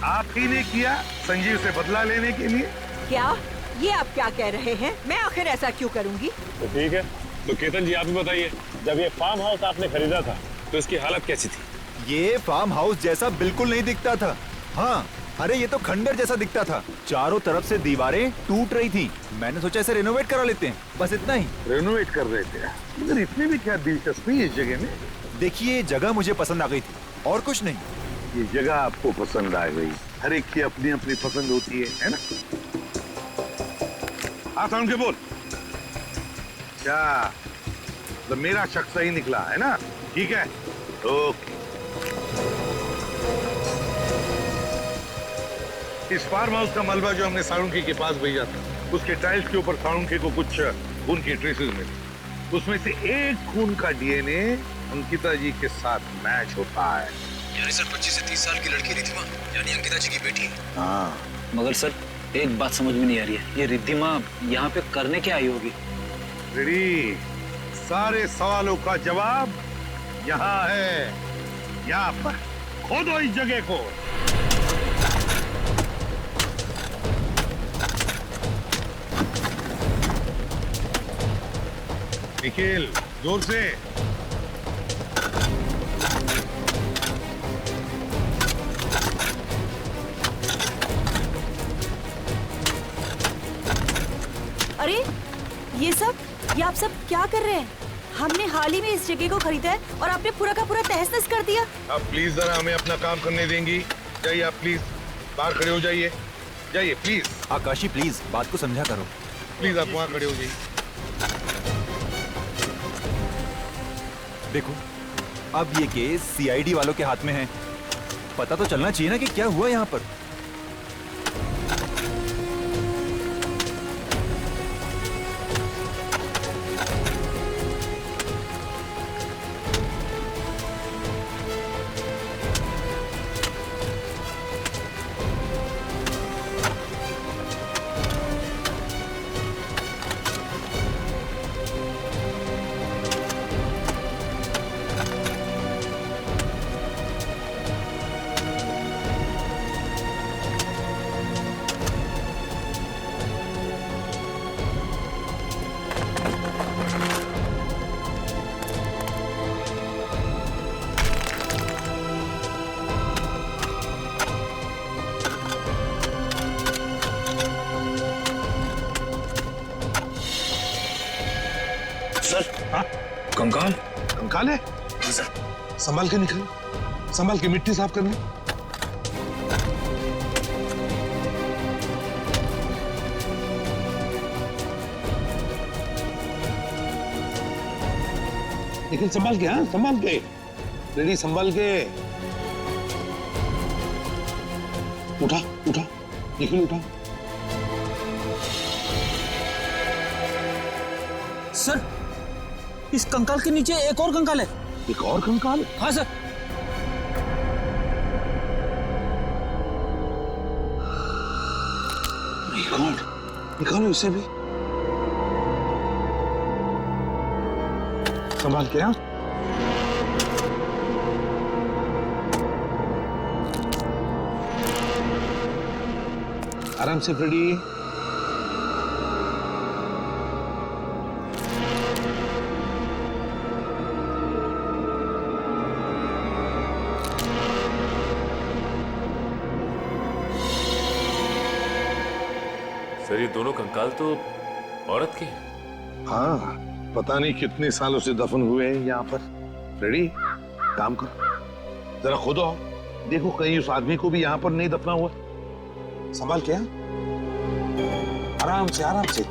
S10: आप ही ने किया संजीव से बदला लेने के लिए?
S18: क्या ये आप क्या कह रहे हैं? मैं आखिर ऐसा क्यों करूंगी?
S8: तो ठीक है, तो केतन जी आप ही बताइए, जब ये फार्म हाउस आपने खरीदा था तो इसकी हालत कैसी थी?
S4: ये फार्म हाउस जैसा बिल्कुल नहीं दिखता था। हाँ, अरे ये तो खंडर जैसा दिखता था। चारों तरफ से दीवारें टूट रही थी। मैंने सोचा इसे रेनोवेट करा लेते हैं, बस इतना ही।
S10: रेनोवेट कर रहे थे, मगर इतनी भी क्या दिलचस्पी इस जगह में?
S4: देखिए, जगह मुझे पसंद आ गई थी और कुछ नहीं।
S10: ये जगह आपको पसंद आ गई? हर एक की अपनी अपनी पसंद होती है ना? आसान के बोल। क्या तो मेरा शक सही निकला है ना? ठीक है, ओके। इस फार्म हाउस का मलबा जो हमने साळुंखे के पास भेजा था, उसके टाइल्स के ऊपर साळुंखे को कुछ खून की ट्रेसेस मिली। उसमें से एक खून का डीएनए अंकिता जी के साथ मैच होता है।
S12: यानी सर 25 से 30 साल की लड़की रिद्धिमा, यानी अंकिता जी की बेटी।
S10: हाँ,
S14: मगर सर एक बात समझ में नहीं आ रही है, ये रिद्धिमा यहाँ पे करने क्या आई होगी?
S10: रेडी, सारे सवालों का जवाब यहाँ है, यहाँ पर। खोदो इस जगह को। निखिल, जोर से।
S3: अरे ये आप सब क्या कर रहे हैं? हमने हाल ही में इस जगह को खरीदा है और आपने पूरा का पूरा तहस-नहस कर दिया।
S10: आप प्लीज जरा हमें अपना काम करने देंगी? जाइए आप प्लीज, बाहर खड़े हो जाइए, जाइए प्लीज।
S4: आकाशी प्लीज बात को समझा करो।
S10: प्लीज आप वहाँ खड़े हो जाइए।
S4: देखो, अब ये केस सीआईडी वालों के हाथ में है। पता तो चलना चाहिए ना कि क्या हुआ यहाँ पर।
S10: सर। हाँ कंकाल। कंकाल है सर। संभाल के निकल, संभाल के, मिट्टी साफ करनी। निखिल संभाल के, हाँ संभाल के, रेडी, संभाल के। उठा उठा निखिल, उठा।
S12: सर, इस कंकाल के नीचे एक और कंकाल है।
S10: एक और कंकाल?
S12: हाँ सर।
S10: निकालो इसे भी। संभाल के, हाँ। आराम से फ्रेडी।
S8: सर ये दोनों कंकाल तो औरत के हैं।
S10: हाँ, पता नहीं कितने सालों से दफन हुए हैं यहाँ पर। रेडी, काम करो, जरा खुद आओ, देखो कहीं उस आदमी को भी यहाँ पर नहीं दफना हुआ। संभाल के, हाँ? आराम से, आराम से।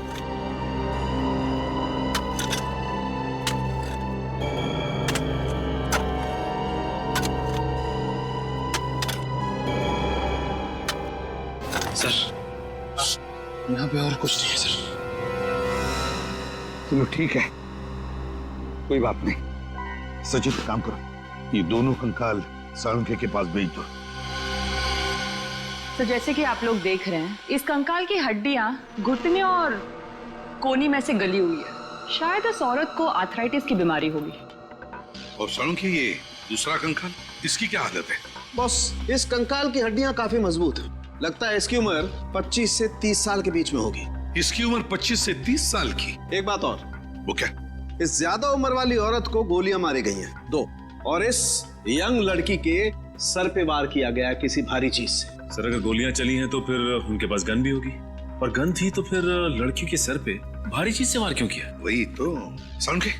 S10: सर, यहाँ पे और कुछ नहीं है सर। चलो ठीक है, कोई बात नहीं। सचिन काम करो, ये दोनों कंकाल साळुंखे के पास भेज दो।
S20: तो जैसे कि आप लोग देख रहे हैं, इस कंकाल की हड्डियां घुटने और कोनी में से गली हुई है। शायद इस औरत को आर्थराइटिस की बीमारी होगी।
S10: और साळुंखे, ये दूसरा कंकाल, इसकी क्या हालत है?
S19: बॉस, इस कंकाल की हड्डियां काफी मजबूत हैं। लगता है इसकी उम्र 25 से 30 साल के बीच में होगी।
S10: इसकी उम्र 25 से 30 साल की?
S19: एक बात और।
S10: वो क्या?
S19: इस ज्यादा उम्र वाली औरत को गोलियां मारी गई हैं, 2, और इस यंग लड़की के सर पे वार किया गया किसी भारी चीज से।
S8: सर अगर गोलियां चली हैं तो फिर उनके पास गन भी होगी, और गन थी तो फिर लड़की के सर पे भारी चीज से वार क्यों किया?
S10: वही तो। साळुंखे,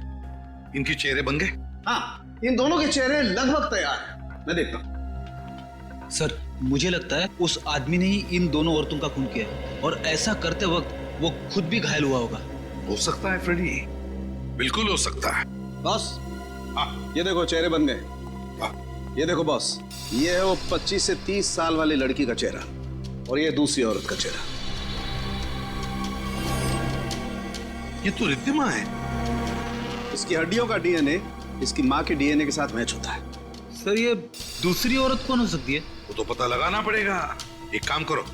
S10: इनके चेहरे बन गए?
S19: हाँ, इन दोनों के चेहरे लगभग तैयार हैं। मैं देखता हूँ।
S12: सर, मुझे लगता है उस आदमी ने ही इन दोनों औरतों का खून किया है, और ऐसा करते वक्त वो खुद भी घायल हुआ होगा।
S10: हो सकता है फ्रेडी, बिल्कुल हो सकता है।
S19: बॉस, ये देखो चेहरे बन गए। ये देखो बॉस, ये है वो 25 से 30 साल वाली लड़की का चेहरा, और ये दूसरी औरत का चेहरा।
S10: ये तो रिद्धिमा है।
S19: इसकी हड्डियों का डीएनए इसकी माँ के डीएनए के साथ मैच होता है।
S12: सर, ये दूसरी औरत कौन हो सकती है?
S10: वो तो पता लगाना पड़ेगा। एक काम करो,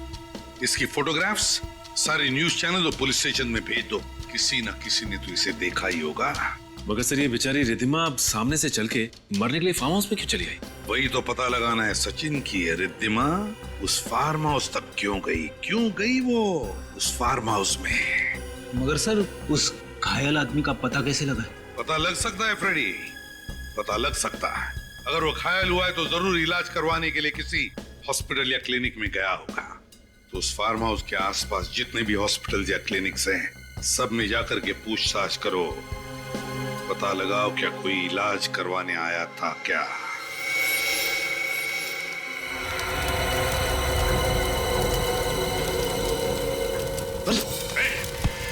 S10: इसकी फोटोग्राफ्स सारे न्यूज चैनल और पुलिस स्टेशन में भेज दो। किसी न किसी ने तो इसे देखा ही होगा।
S8: मगर सर, ये बेचारी रिद्धिमा अब सामने से चल के मरने के लिए फार्म हाउस में क्यों चली आई?
S10: वही तो पता लगाना है सचिन की। रिद्धिमा उस फार्म हाउस तक क्यों गई वो उस फार्म हाउस में?
S12: मगर सर, उस घायल आदमी का पता कैसे लगा?
S10: पता लग सकता है फ्रेडी, पता लग सकता है। अगर वो घायल हुआ है तो जरूर इलाज करवाने के लिए किसी हॉस्पिटल या क्लिनिक में गया होगा। तो उस फार्म हाउस के आसपास जितने भी हॉस्पिटल या क्लिनिक्स हैं, सब में जाकर के पूछताछ करो। पता लगाओ क्या कोई इलाज करवाने आया था क्या।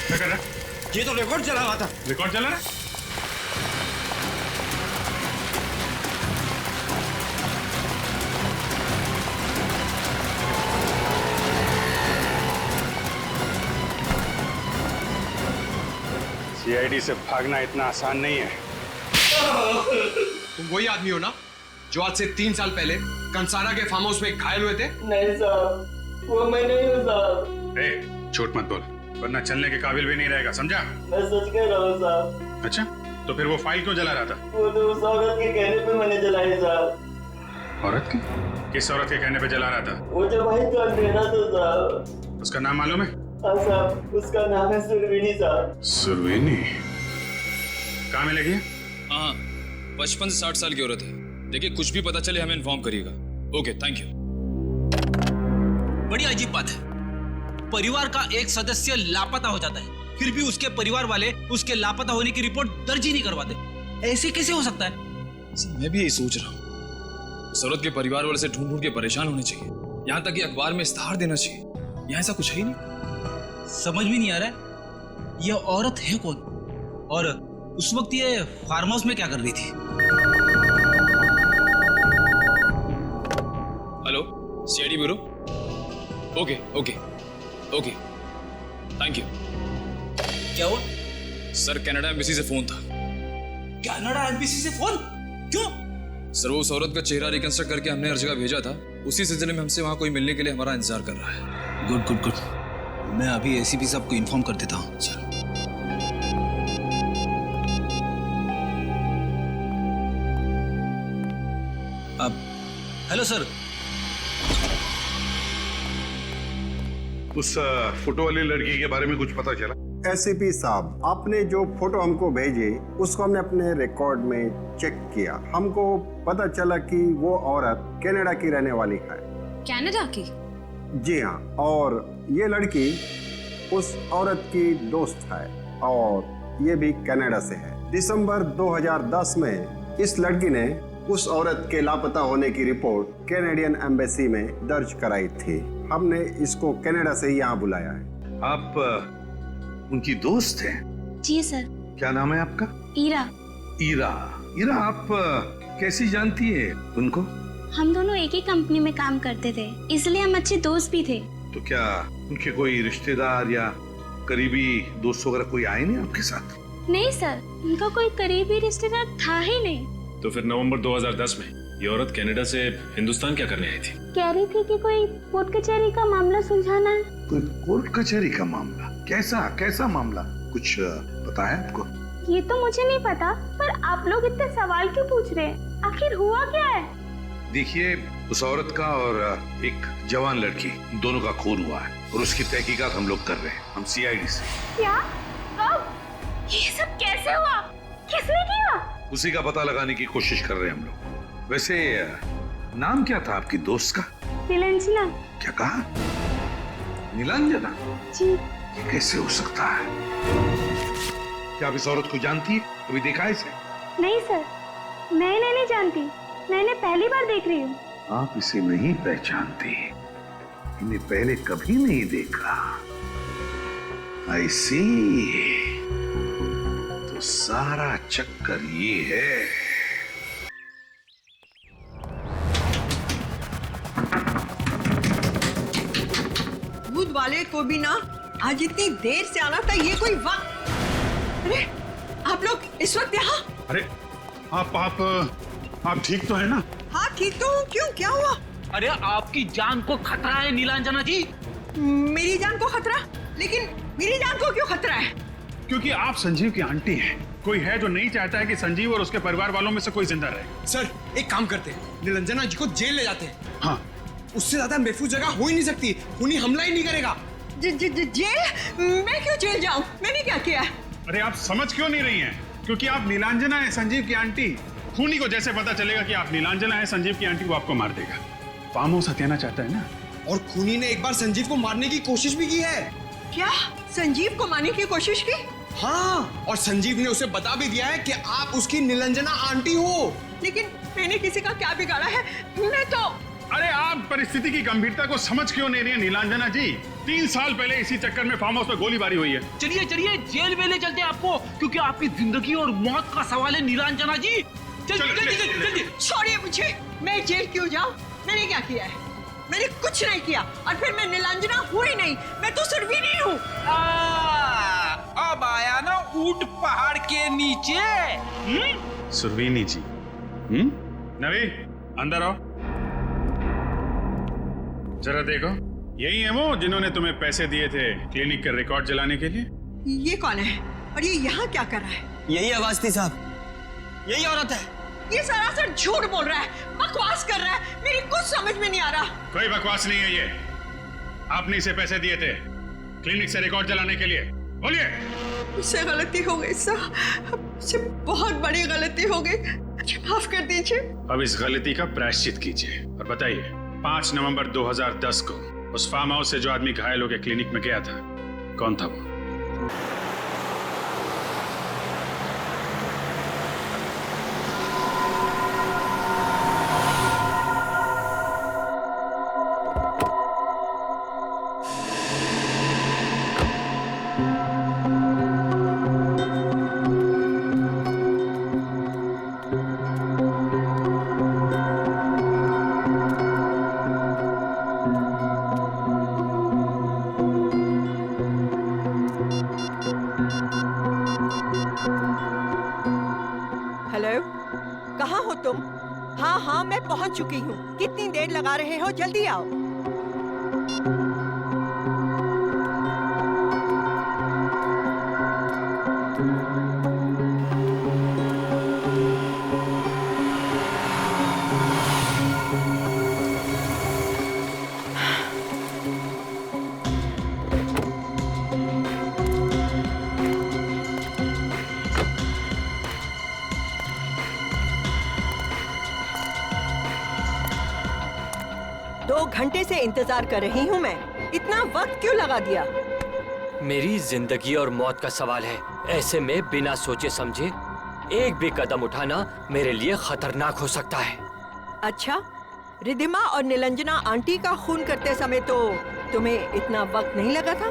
S11: क्या कर रहा?
S19: ये तो रिकॉर्ड चला रहा था।
S11: रिकॉर्ड चला रहा?
S21: सीआईडी से भागना इतना आसान नहीं है।
S22: तुम वही आदमी हो ना जो आज से 3 साल पहले कंसारा के फार्म हाउस में घायल हुए थे?
S23: नहीं साहब, वो मैं नहीं हूँ साहब।
S11: झूठ मत बोल, वरना चलने के काबिल भी नहीं रहेगा, समझा?
S23: मैं सच कह रहा हूँ साहब।
S11: अच्छा, तो फिर वो फाइल क्यों जला रहा था?
S23: वो तो उस औरत के कहने पे मैंने जलाई साहब।
S11: औरत की? किस औरत के कहने पे जला रहा था?
S23: वो जो भाई तो अंधेरा था साहब।
S11: उसका नाम मालूम है?
S23: हाँ साहब, उसका नाम है सुरवीनी साहब।
S11: सुरवीनी? कहाँ मिलेगी?
S24: हाँ, 55 से 60 साल की औरत है। देखिए, कुछ भी पता चले हमें इन्फॉर्म करिएगा। Okay, thank you.
S12: बड़ी अजीब बात है, परिवार का एक सदस्य लापता हो जाता है, फिर भी उसके परिवार वाले उसके लापता होने की रिपोर्ट दर्ज ही नहीं करवाते। ऐसे कैसे हो सकता है?
S24: मैं भी यही सोच रहा हूँ। उस औरत के परिवार वाले से ढूंढ ढूंढ के परेशान होने चाहिए, यहाँ तक कि अखबार में इश्तेहार देना चाहिए। यहाँ ऐसा कुछ है ही नहीं।
S12: समझ में नहीं आ रहा है ये औरत है कौन, और उस वक्त ये फार्म हाउस में क्या कर रही थी?
S24: Hello, CID bureau. Okay okay okay, thank you.
S12: क्या हुआ?
S24: सर, कनाडा एम्बेसी से फोन था।
S12: कनाडा एम्बेसी से फोन? क्यों?
S24: सर, वो उस औरत का चेहरा रिकंस्ट्रक्ट करके हमने हर जगह भेजा था। उसी सिलसिले में हमसे वहाँ कोई मिलने के लिए हमारा इंतजार कर रहा है।
S12: गुड गुड गुड, मैं अभी एसीपी साहब को इन्फॉर्म कर देता हूँ। सर, अब हेलो सर।
S10: उस फोटो वाली लड़की के बारे में कुछ पता चला?
S1: एसीपी साहब, आपने जो फोटो हमको भेजी उसको हमने अपने रिकॉर्ड में चेक किया। हमको पता चला कि वो औरत कनाडा की रहने वाली है।
S2: कनाडा की?
S1: जी हाँ, और ये लड़की उस औरत की दोस्त है और ये भी कनाडा से है। दिसंबर 2010 में इस लड़की ने उस औरत के लापता होने की रिपोर्ट कैनेडियन एम्बेसी में दर्ज कराई थी। हमने इसको कनाडा से यहाँ बुलाया है।
S10: आप उनकी दोस्त हैं?
S2: जी सर।
S10: क्या नाम है आपका?
S2: ईरा।
S10: ईरा। ईरा, आप कैसी जानती है उनको?
S2: हम दोनों एक ही कंपनी में काम करते थे, इसलिए हम अच्छे दोस्त भी थे।
S10: तो क्या उनके कोई रिश्तेदार या करीबी दोस्त वगैरह कोई आए नहीं आपके साथ?
S2: नहीं सर, उनका कोई करीबी रिश्तेदार था ही नहीं।
S8: तो फिर नवंबर 2010 में ये औरत कनाडा से हिंदुस्तान क्या करने आई थी?
S2: कह रही थी कि कोई कोर्ट कचहरी का मामला सुलझाना है।
S10: कोई कोर्ट कचहरी का मामला? कैसा मामला? कुछ पता है आपको?
S2: ये तो मुझे नहीं पता, पर आप लोग इतने सवाल क्यों पूछ रहे हैं? आखिर हुआ क्या है?
S10: देखिए, उस औरत का और एक जवान लड़की, दोनों का खून हुआ है और उसकी तहकीकात हम लोग कर रहे हैं, हम सीआईडी से।
S2: क्या? कब? ये सब कैसे हुआ? किसने किया?
S10: उसी का पता लगाने की कोशिश कर रहे हैं हम लोग। वैसे नाम क्या था आपकी दोस्त का?
S2: नीलांजना।
S10: क्या कहा? नीलांजना?
S2: जी।
S10: कैसे हो सकता है? क्या आप इस औरत को जानती है? कभी देखा है इसे?
S2: नहीं सर, मैं इन्हें नहीं जानती, मैं इन्हें पहली बार देख रही हूँ।
S10: आप इसे नहीं पहचानती? इन्हें पहले कभी नहीं देखा? I see। तो सारा चक्कर ये है।
S18: दूध वाले को भी ना आज इतनी देर से आना था, ये कोई वक्त? अरे आप लोग इस वक्त यहाँ?
S11: अरे आप ठीक तो है ना?
S18: हाँ ठीक तो हूँ। क्यों, क्या हुआ?
S12: अरे आपकी जान को खतरा है नीलांजना जी।
S18: मेरी जान को खतरा? लेकिन मेरी जान को क्यों खतरा है?
S11: क्योंकि आप संजीव की आंटी हैं। कोई है जो नहीं चाहता है कि संजीव और उसके परिवार वालों में से कोई जिंदा रहे।
S22: सर, एक काम करते हैं, नीलांजना जी को जेल ले जाते हैं।
S11: हाँ,
S22: उससे ज्यादा महफूज जगह हो ही नहीं सकती। खूनी हमला ही नहीं करेगा।
S18: जेल? मैं क्यों जेल जाऊं? मैंने क्या किया?
S11: अरे आप समझ क्यों नहीं रही हैं? क्योंकि आप नीलांजना है संजीव की आंटी। खूनी को जैसे पता चलेगा कि आप नीलांजना है संजीव की आंटी, वो आपको मार देगा। फार्म हाउस हथियाना चाहता है ना?
S22: और खूनी ने एक बार संजीव को मारने की कोशिश भी की है।
S18: क्या? संजीव को मारने की कोशिश की?
S22: हाँ, और संजीव ने उसे बता भी दिया है कि आप उसकी नीलांजना आंटी हो।
S18: लेकिन मैंने किसी का क्या बिगाड़ा है? मैं तो...
S11: अरे आप परिस्थिति की गंभीरता को समझ क्यों नहीं रही है नीलांजना जी? 3 साल पहले इसी चक्कर में फार्म हाउस में गोलीबारी हुई है।
S12: चलिए चलिए, जेल में ले चलते हैं आपको, क्योंकि आपकी जिंदगी और मौत का सवाल है नीलांजना जी। जल्दी।
S18: छोड़िए मुझे, मैं जेल क्यों जाऊं? मैंने क्या किया है? मैंने कुछ नहीं किया, और फिर मैं नीलांजना हूँ ही नहीं, मैं तो सुरवीनी हूँ।
S12: अब आया ना ऊंट पहाड़ के नीचे।
S11: सुरवीनी जी। नवी, अंदर आओ। जरा देखो, यही है वो जिन्होंने तुम्हें पैसे दिए थे क्लिनिक का रिकॉर्ड जलाने के लिए?
S18: ये कौन है और ये यहाँ क्या कर रहा है?
S12: यही आवाज थी साहब, यही औरत है।
S18: ये सरासर झूठ बोल रहा है, बकवास कर रहा है, मेरी कुछ समझ में नहीं आ रहा।
S11: कोई बकवास नहीं है ये। आपने इसे पैसे दिए थे क्लिनिक से रिकॉर्ड जलाने के लिए। बोलिए।
S18: मुझसे गलती हो गई साहब, मुझसे बहुत बड़ी गलती हो गई, मुझे माफ कर दीजिए।
S11: अब इस गलती का प्रायश्चित कीजिए और बताइए, 5 नवंबर 2010 को उस फार्म हाउस से जो आदमी घायल होकर क्लिनिक में गया था, कौन था वो?
S18: हेलो, कहाँ हो तुम? हाँ हाँ, मैं पहुँच चुकी हूँ। कितनी देर लगा रहे हो? जल्दी आओ। घंटे से इंतजार कर रही हूँ मैं। इतना वक्त क्यों लगा दिया?
S14: मेरी जिंदगी और मौत का सवाल है। ऐसे में बिना सोचे समझे एक भी कदम उठाना मेरे लिए खतरनाक हो सकता है।
S18: अच्छा, रिधिमा और निलंजना आंटी का खून करते समय तो तुम्हें इतना वक्त नहीं लगा था?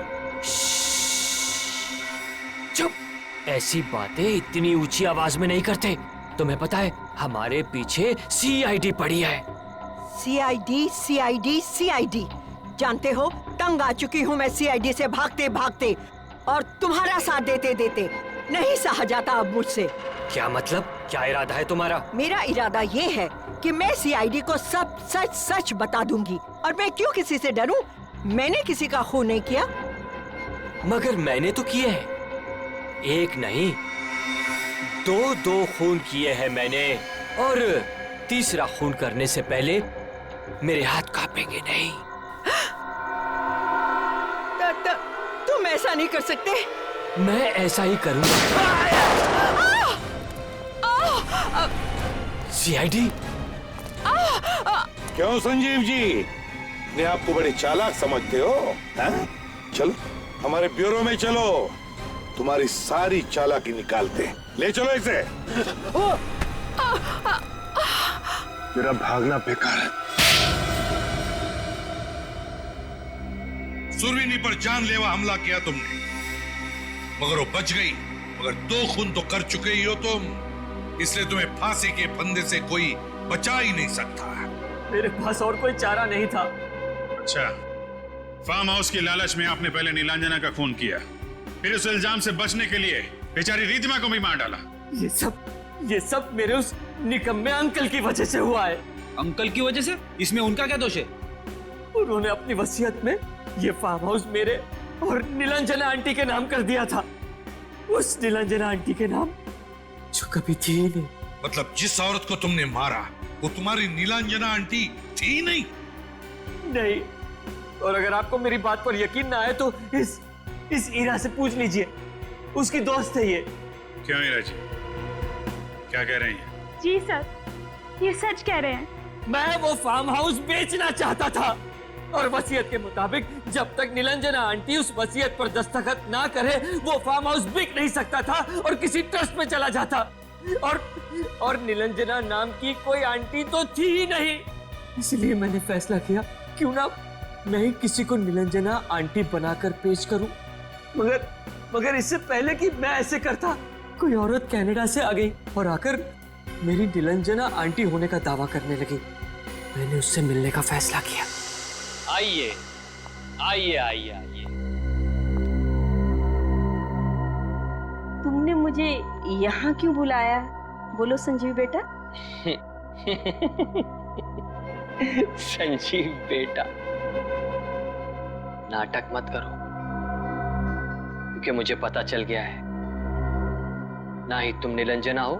S14: चुप! ऐसी बातें इतनी ऊंची आवाज में नहीं करते। तुम्हें पता है हमारे पीछे सीआईडी पड़ी है।
S18: CID, CID, CID. जानते हो, तंग आ चुकी हूँ मैं सीआईडी से भागते भागते, और तुम्हारा साथ देते देते नहीं सहा जाता अब मुझसे।
S14: क्या मतलब? क्या इरादा है तुम्हारा?
S18: मेरा इरादा ये है कि मैं सीआईडी को सब सच सच बता दूंगी। और मैं क्यों किसी से डरूं? मैंने किसी का खून नहीं किया।
S14: मगर मैंने तो किए हैं। एक नहीं, दो खून किए हैं मैंने। और तीसरा खून करने से पहले मेरे हाथ कांपेंगे नहीं।
S18: तुम ऐसा नहीं कर सकते।
S14: मैं ऐसा ही करूंगा। सीआईडी?
S10: क्यों संजीव जी, ने आपको बड़े चालाक समझते हो? हैं? चलो हमारे ब्यूरो में चलो, तुम्हारी सारी चालाकी निकालते हैं। ले चलो इसे।
S16: मेरा भागना बेकार है।
S10: सुरवीनी पर जानलेवा हमला किया तुमने, मगर वो बच गई। मगर 2 खून तो कर चुके ही हो तुम, इसलिए तुम्हें फांसी के फंदे से कोई बचा ही नहीं सकता।
S14: मेरे पास और कोई चारा नहीं था।
S11: अच्छा, फार्म हाउस की लालच में आपने पहले नीलांजना का खून किया, फिर उस इल्जाम से बचने के लिए बेचारी रिधिमा को भी मार डाला।
S14: ये सब मेरे उस निकम्मे अंकल की वजह से हुआ है।
S12: अंकल की वजह से? इसमें उनका क्या दोष है?
S14: उन्होंने अपनी वसीयत में ये फार्म हाउस मेरे और नीलांजना आंटी के नाम कर दिया था। उस नीलांजना आंटी के नाम जो कभी थी ही नहीं।
S10: मतलब जिस औरत को तुमने मारा वो तुम्हारी नीलांजना आंटी थी नहीं?
S14: नहीं। और अगर आपको मेरी बात पर यकीन ना आए तो इस ईरा से पूछ लीजिए, उसकी दोस्त है ये।
S11: क्यों ईरा जी, क्या कह रही हैं?
S2: जी सर, ये सच कह रहे हैं।
S14: मैं वो फार्म हाउस बेचना चाहता था, और वसीयत के मुताबिक जब तक निलंजना आंटी उस वसीयत पर दस्तखत ना करे वो फार्म हाउस बिक नहीं सकता था और किसी ट्रस्ट में चला जाता। और निलंजना नाम की कोई आंटी तो थी ही नहीं। इसलिए मैंने फैसला किया क्यों ना मैं ही किसी को निलंजना आंटी बनाकर पेश करूं। मगर इससे पहले कि मैं ऐसे करता, कोई औरत कनाडा से आ गई और आकर मेरी निलंजना आंटी होने का दावा करने लगी। मैंने उससे मिलने का फैसला किया। आइए आइए आइए आइए।
S9: तुमने मुझे यहाँ क्यों बुलाया? बोलो संजीव बेटा।
S14: संजीव बेटा, नाटक मत करो, क्योंकि मुझे पता चल गया है ना ही तुम निलंजना हो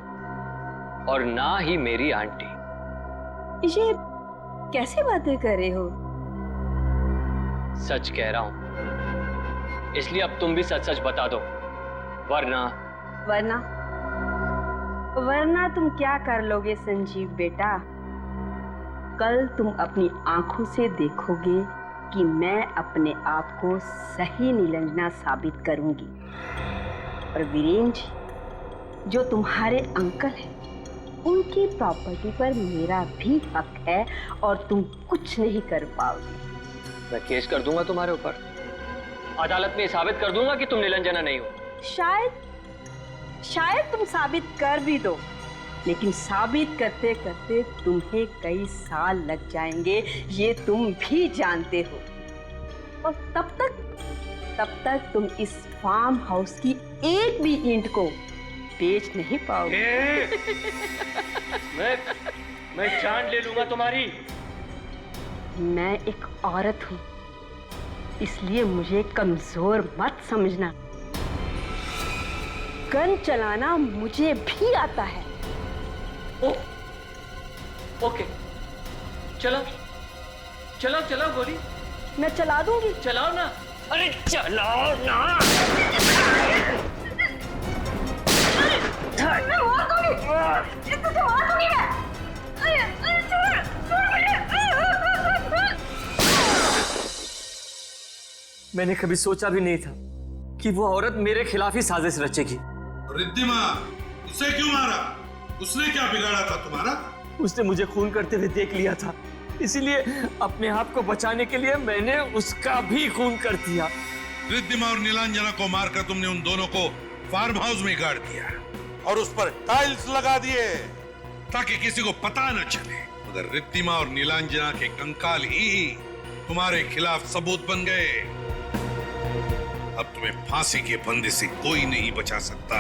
S14: और ना ही मेरी आंटी।
S9: ये कैसे बातें कर रहे हो?
S14: सच कह रहा हूं, इसलिए अब तुम भी सच सच बता दो,
S9: वरना तुम क्या कर लोगे संजीव बेटा? कल तुम अपनी आंखों से देखोगे
S5: कि मैं अपने आप को सही नीलांजना साबित करूंगी। और वीरेन जी, जो तुम्हारे अंकल हैं, उनकी प्रॉपर्टी पर मेरा भी हक है और तुम कुछ नहीं कर पाओगे।
S14: मैं केस कर दूंगा तुम्हारे ऊपर, अदालत में साबित कर दूंगा कि तुम नीलांजना नहीं हो।
S5: शायद तुम साबित कर भी दो, लेकिन साबित करते करते तुम्हें कई साल लग जाएंगे, ये तुम भी जानते हो। और तब तक तुम इस फार्म हाउस की एक भी ईंट को बेच नहीं पाओगे।
S14: मैं जान ले लूंगा तुम्हारी।
S5: मैं एक औरत हूं, इसलिए मुझे कमजोर मत समझना। गन चलाना मुझे भी आता है।
S14: ओके, चलो चलो चलो गोली।
S5: मैं चला दूंगी।
S14: चलाओ ना। अरे चलाओ ना।
S2: मैं मार दूंगी। इसको तो मार दूंगी मैं। अरे छोड़ मुझे।
S14: मैंने कभी सोचा भी नहीं था कि वो औरत मेरे खिलाफ ही साजिश रचेगी।
S10: रिद्धिमा, उसे क्यों मारा? उसने क्या बिगाड़ा था तुम्हारा?
S14: उसने मुझे खून करते हुए देख लिया था, इसीलिए अपने आप को बचाने के लिए मैंने उसका भी खून कर दिया।
S10: रिद्धिमा और नीलांजना को मारकर तुमने उन दोनों को फार्म हाउस में गाड़ दिया और उस पर टाइल्स लगा दिए ताकि किसी को पता न चले। मगर रिद्धिमा और नीलांजना के कंकाल ही तुम्हारे खिलाफ सबूत बन गए। अब तुम्हें फांसी के फंदे से कोई नहीं बचा सकता।